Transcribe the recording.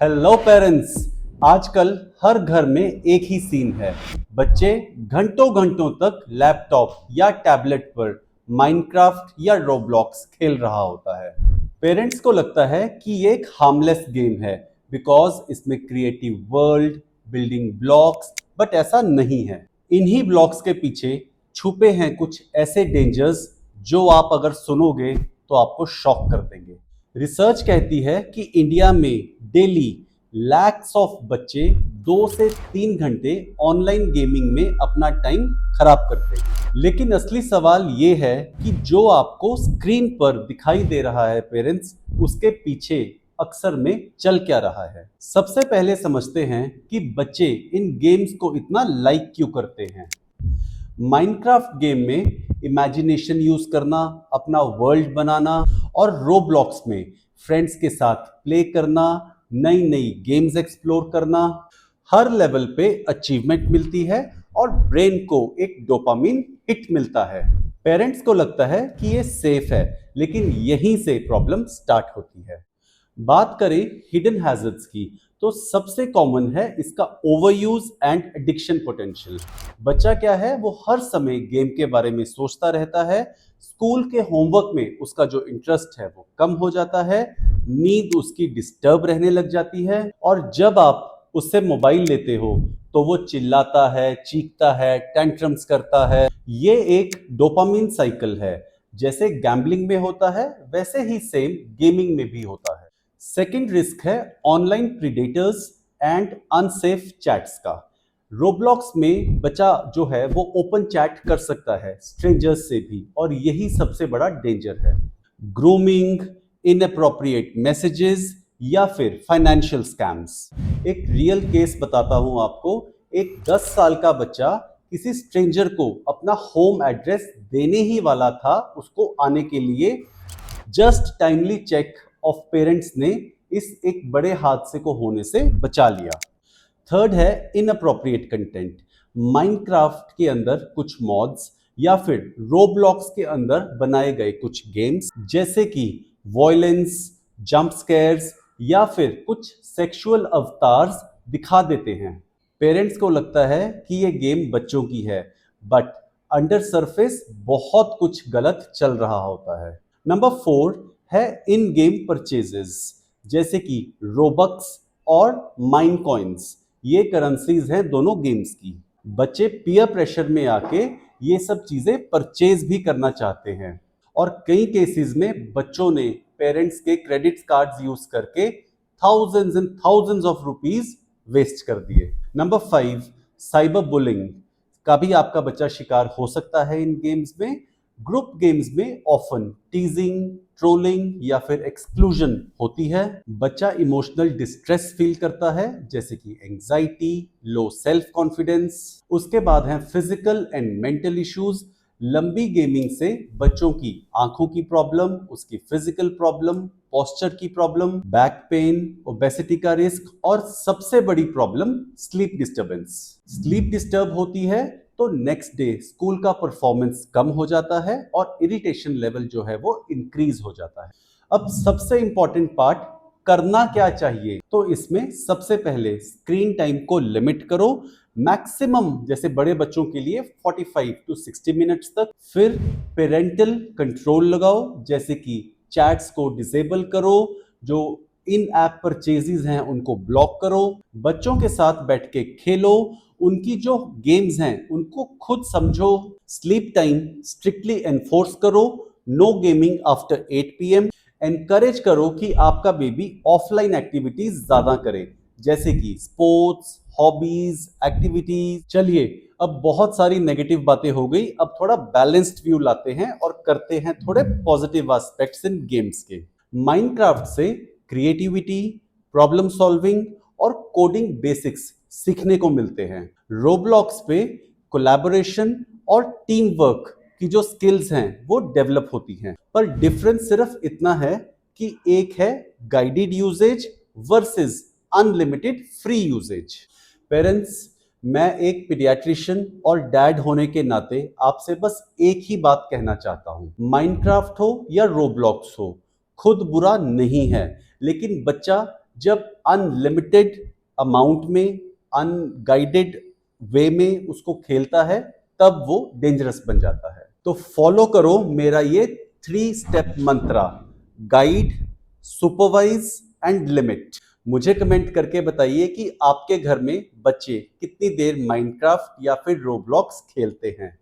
Hello parents. आजकल हर घर में एक ही सीन है। बच्चे घंटों घंटों तक लैपटॉप या टैबलेट पर माइनक्राफ्ट या रोब्लॉक्स खेल रहा होता है। पेरेंट्स को लगता है कि ये एक हार्मलेस गेम है बिकॉज इसमें creative world, building blocks, but ऐसा नहीं है। इन्हीं ब्लॉक्स के पीछे छुपे हैं कुछ ऐसे डेंजर्स जो आप अगर सुनोगे तो आपको शॉक कर देंगे। रिसर्च कहती है कि इंडिया में डेली लैक्स ऑफ बच्चे 2 से 3 घंटे ऑनलाइन गेमिंग में अपना टाइम खराब करते हैं। लेकिन असली सवाल ये है कि जो आपको स्क्रीन पर दिखाई दे रहा है पेरेंट्स, उसके पीछे अक्सर में चल क्या रहा है। सबसे पहले समझते हैं कि बच्चे इन गेम्स को इतना लाइक क्यों करते हैं। माइनक्राफ्ट गेम में इमेजिनेशन यूज करना, अपना वर्ल्ड बनाना और रोब्लॉक्स में फ्रेंड्स के साथ प्ले करना, नई नई गेम्स एक्सप्लोर करना, हर लेवल पे अचीवमेंट मिलती है और ब्रेन को एक डोपामिन हिट मिलता है। पेरेंट्स को लगता है कि ये सेफ है, लेकिन यहीं से प्रॉब्लम स्टार्ट होती है। बात करें हिडन हैजर्ड्स की, तो सबसे कॉमन है इसका over use and addiction potential. बच्चा क्या है, वो हर समय गेम के बारे में सोचता रहता है। स्कूल के होमवर्क में उसका जो इंटरेस्ट है वो कम हो जाता है, नींद उसकी डिस्टर्ब रहने लग जाती है, और जब आप उससे मोबाइल लेते हो तो वो चिल्लाता है, चीखता है, टेंट्रम्स करता है। ये एक डोपामिन साइकिल है। जैसे गैम्बलिंग में होता है वैसे ही सेम गेमिंग में भी होता है। सेकंड रिस्क है online predators and unsafe chats का। रोब्लॉक्स में बच्चा जो है वो ओपन चैट कर सकता है स्ट्रेंजर्स से भी, और यही सबसे बड़ा डेंजर है। ग्रूमिंग, इनअप्रोप्रिएट मैसेजेस या फिर फाइनेंशियल स्कैम्स। एक रियल केस बताता हूं आपको। एक 10 साल का बच्चा किसी स्ट्रेंजर को अपना होम एड्रेस देने ही वाला था उसको आने के लिए। Just timely check of parents ने इस एक बड़े हादसे को होने से बचा लिया। थर्ड है इनअप्रोप्रिएट कंटेंट। माइनक्राफ्ट के अंदर कुछ मॉड्स या फिर रोब्लॉक्स के अंदर बनाए गए कुछ गेम्स, जैसे कि वॉयलेंस, जंप स्केयर्स या फिर कुछ सेक्सुअल अवतार्स दिखा देते हैं। पेरेंट्स को लगता है कि ये गेम बच्चों की है, बट अंडर सरफेस बहुत कुछ गलत चल रहा होता है। नंबर 4 है इन गेम परचेजेस, जैसे कि रोबक्स और माइन कॉइन्स। ये करेंसीज हैं दोनों गेम्स की। बच्चे पीयर प्रेशर में आके ये सब चीजें परचेज भी करना चाहते हैं, और कई केसेस में बच्चों ने पेरेंट्स के क्रेडिट कार्ड्स यूज करके thousands and thousands of rupees waste कर दिए। नंबर 5, साइबर बुलिंग का भी आपका बच्चा शिकार हो सकता है इन गेम्स में। ग्रुप गेम्स में ऑफन टीजिंग, ट्रोलिंग या फिर एक्सक्लूजन होती है। बच्चा इमोशनल डिस्ट्रेस फील करता है, जैसे कि एंजाइटी, लो सेल्फ कॉन्फिडेंस। उसके बाद है फिजिकल एंड मेंटल इश्यूज। लंबी गेमिंग से बच्चों की आंखों की प्रॉब्लम, उसकी फिजिकल प्रॉब्लम, पोस्चर की प्रॉब्लम, बैक पेन, ओबेसिटी का रिस्क, और सबसे बड़ी problem sleep disturbance. Sleep disturb होती है तो नेक्स्ट डे स्कूल का परफॉर्मेंस कम हो जाता है और इरिटेशन लेवल जो है वो इंक्रीज हो जाता है। अब सबसे इंपॉर्टेंट पार्ट, करना क्या चाहिए। तो इसमें सबसे पहले स्क्रीन टाइम को लिमिट करो, मैक्सिमम जैसे बड़े बच्चों के लिए 45 टू 60 मिनट्स तक। फिर पेरेंटल कंट्रोल लगाओ, जैसे कि चैट्स को डिसेबल करो, जो इन ऐप परचेजेस हैं उनको ब्लॉक करो, बच्चों के साथ बैठ के खेलो, उनकी जो गेम्स हैं उनको खुद समझो। स्लीप टाइम स्ट्रिक्टली एनफोर्स करो, no gaming after 8 PM। Encourage करो कि आपका बेबी ऑफलाइन एक्टिविटीज ज्यादा करे, जैसे कि स्पोर्ट्स, हॉबीज, एक्टिविटीज। चलिए, अब बहुत सारी नेगेटिव बातें हो गई, अब थोड़ा बैलेंस्ड व्यू लाते हैं और करते हैं थोड़े पॉजिटिव एस्पेक्ट्स इन गेम्स के। माइनक्राफ्ट से क्रिएटिविटी, प्रॉब्लम सॉल्विंग और कोडिंग बेसिक्स सीखने को मिलते हैं। रोब्लॉक्स पे कोलैबोरेशन और टीम वर्क की जो स्किल्स हैं वो डेवलप होती हैं। पर डिफरेंस सिर्फ इतना है कि एक है guided usage versus unlimited free usage. Parents, मैं एक पीडियाट्रिशियन और डैड होने के नाते आपसे बस एक ही बात कहना चाहता हूं। माइनक्राफ्ट हो या रोब्लॉक्स हो, खुद बुरा नहीं है, लेकिन बच्चा जब अनलिमिटेड अमाउंट में, अनगाइडेड वे में उसको खेलता है, तब वो डेंजरस बन जाता है। तो फॉलो करो मेरा ये 3 step Mantra: guide, supervise and limit. मुझे कमेंट करके बताइए कि आपके घर में बच्चे कितनी देर माइनक्राफ्ट या फिर रोब्लॉक्स खेलते हैं।